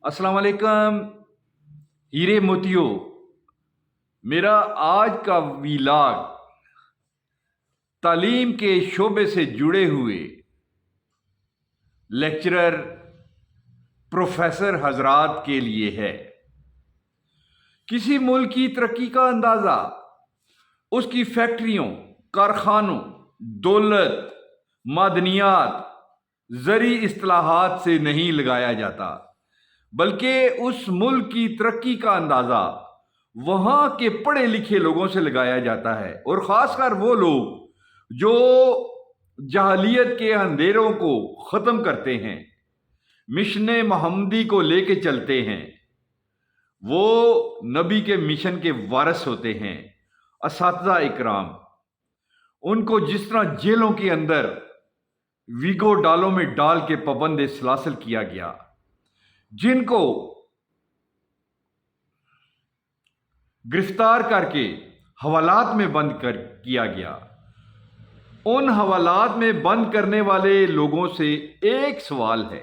अस्सलाम वालेकुम हीरे मोतियों। मेरा आज का वीलाग तालीम के शोबे से जुड़े हुए लेक्चरर प्रोफेसर हजरात के लिए है। किसी मुल्क की तरक्की का अंदाज़ा उसकी फैक्ट्रियों, कारखानों, दौलत, मादनियात, ज़री इस्तिलाहात से नहीं लगाया जाता, बल्कि उस मुल्क की तरक्की का अंदाज़ा वहाँ के पढ़े लिखे लोगों से लगाया जाता है, और ख़ासकर वो लोग जो जहालियत के अंधेरों को ख़त्म करते हैं, मिशन मोहम्मदी को लेके चलते हैं। वो नबी के मिशन के वारिस होते हैं। असातिज़ा इकराम, उनको जिस तरह जेलों के अंदर वीगो डालों में डाल के पाबंद सलासल किया गया, जिनको गिरफ्तार करके हवालात में बंद कर किया गया, उन हवालात में बंद करने वाले लोगों से एक सवाल है,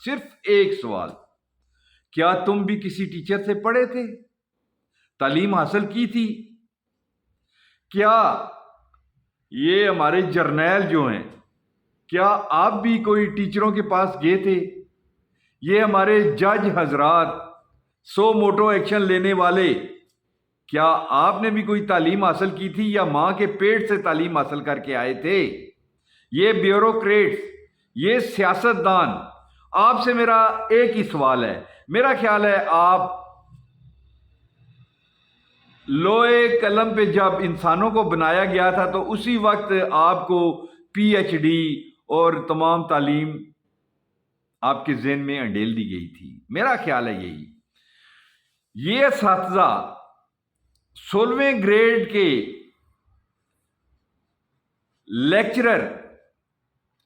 सिर्फ एक सवाल, क्या तुम भी किसी टीचर से पढ़े थे, तालीम हासिल की थी? क्या ये हमारे जर्नैल जो हैं, क्या आप भी कोई टीचरों के पास गए थे? ये हमारे जज हजरात, सो मोटो एक्शन लेने वाले, क्या आपने भी कोई तालीम हासिल की थी या मां के पेट से तालीम हासिल करके आए थे? ये ब्यूरोक्रेट्स, ये सियासतदान, आपसे मेरा एक ही सवाल है। मेरा ख्याल है आप लोहे कलम पे जब इंसानों को बनाया गया था तो उसी वक्त आपको पीएचडी और तमाम तालीम आपके ज़हन में अंडेल दी गई थी। मेरा ख्याल है यही। ये असातिज़ा 16वें ग्रेड के लेक्चरर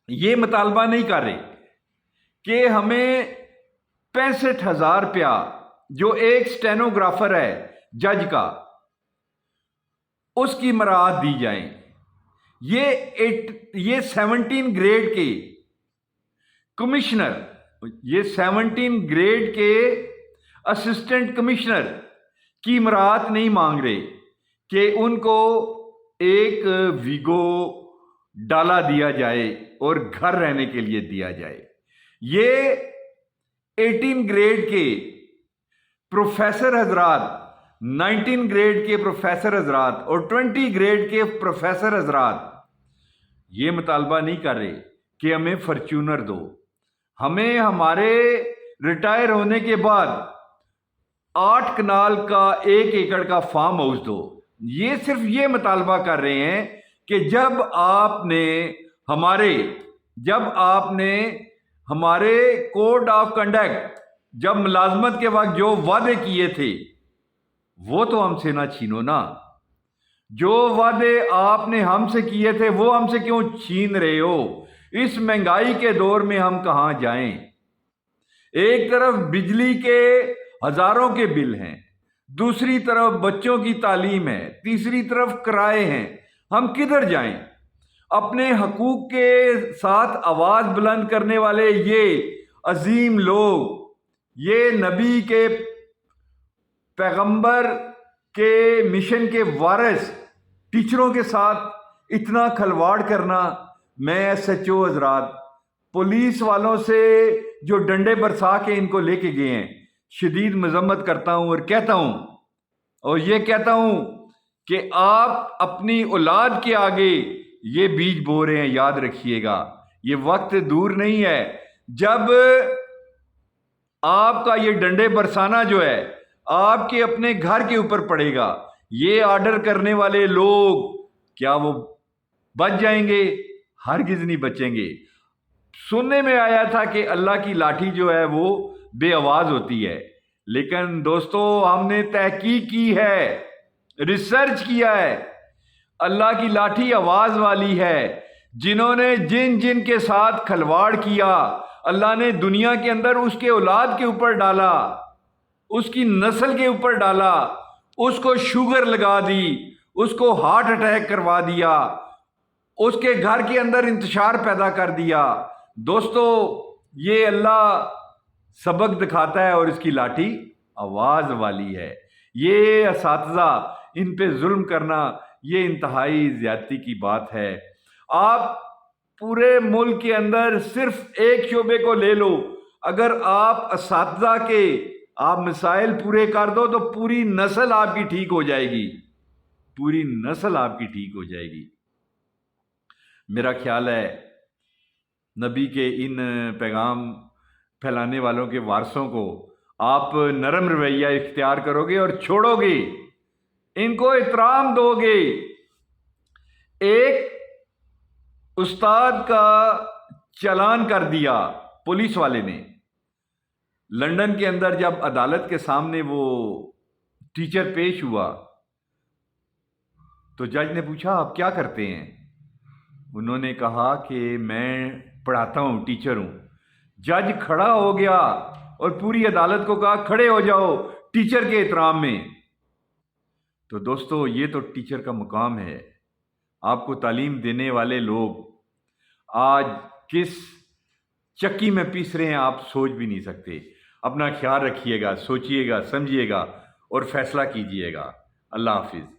ये मुतालबा नहीं कर रहे कि हमें 65,000 रुपया जो एक स्टेनोग्राफर है जज का, उसकी मराहत दी जाए। ये 17 ग्रेड के कमिश्नर, ये 17 ग्रेड के असिस्टेंट कमिश्नर की मराहत नहीं मांग रहे कि उनको एक वीगो डाला दिया जाए और घर रहने के लिए दिया जाए। ये 18 ग्रेड के प्रोफेसर हजरात, 19 ग्रेड के प्रोफेसर हजरात और 20 ग्रेड के प्रोफेसर हजरात ये मुतालबा नहीं कर रहे कि हमें फॉर्च्यूनर दो, हमें हमारे रिटायर होने के बाद 8 कनाल का 1 एकड़ का फार्म हाउस दो। ये सिर्फ ये मुतालबा कर रहे हैं कि जब आपने हमारे कोड ऑफ कंडक्ट, जब मुलाजमत के वक्त जो वादे किए थे वो तो हमसे ना छीनो ना। जो वादे आपने हमसे किए थे वो हमसे क्यों छीन रहे हो? इस महंगाई के दौर में हम कहां जाएं? एक तरफ बिजली के हजारों के बिल हैं, दूसरी तरफ बच्चों की तालीम है, तीसरी तरफ किराए हैं। हम किधर जाएं? अपने हकूक के साथ आवाज बुलंद करने वाले ये अजीम लोग, ये नबी के पैगंबर के मिशन के वारिस टीचरों के साथ इतना खलवाड़ करना, मैं एसएचओ हजरात, पुलिस वालों से जो डंडे बरसा के इनको लेके गए हैं, शदीद मजम्मत करता हूं और ये कहता हूं कि आप अपनी औलाद के आगे ये बीज बो रहे हैं। याद रखिएगा, ये वक्त दूर नहीं है जब आपका ये डंडे बरसाना जो है आपके अपने घर के ऊपर पड़ेगा। ये ऑर्डर करने वाले लोग, क्या वो बच जाएंगे? हरगिज नहीं बचेंगे। सुनने में आया था कि अल्लाह की लाठी जो है वो बेआवाज होती है, लेकिन दोस्तों हमने तहकीक की है, रिसर्च किया है, अल्लाह की लाठी आवाज वाली है। जिन्होंने जिन के साथ खलवाड़ किया, अल्लाह ने दुनिया के अंदर उसके औलाद के ऊपर डाला, उसकी नस्ल के ऊपर डाला, उसको शुगर लगा दी, उसको हार्ट अटैक करवा दिया, उसके घर के अंदर इंतशार पैदा कर दिया। दोस्तों ये अल्लाह سبق دکھاتا ہے اور اس کی لاٹھی آواز والی ہے۔ یہ اساتذہ، ان پہ ظلم کرنا یہ انتہائی زیادتی کی بات ہے۔ آپ پورے ملک کے اندر صرف ایک شعبے کو لے لو، اگر آپ اساتذہ کے آپ مسائل پورے کر دو تو پوری نسل آپ کی ٹھیک ہو جائے گی، پوری نسل آپ کی ٹھیک ہو جائے گی۔ میرا خیال ہے نبی کے ان پیغام پھیلانے والوں کے وارثوں کو آپ نرم رویہ اختیار کرو گے اور چھوڑو گے، ان کو احترام دو گے۔ ایک استاد کا چلان کر دیا پولیس والے نے لندن کے اندر، جب عدالت کے سامنے وہ ٹیچر پیش ہوا تو جج نے پوچھا آپ کیا کرتے ہیں؟ انہوں نے کہا کہ میں پڑھاتا ہوں، ٹیچر ہوں۔ جج کھڑا ہو گیا اور پوری عدالت کو کہا کھڑے ہو جاؤ ٹیچر کے احترام میں۔ تو دوستو یہ تو ٹیچر کا مقام ہے۔ آپ کو تعلیم دینے والے لوگ آج کس چکی میں پیس رہے ہیں آپ سوچ بھی نہیں سکتے۔ اپنا خیال رکھیے گا، سوچیے گا، سمجھیے گا اور فیصلہ کیجیے گا۔ اللہ حافظ۔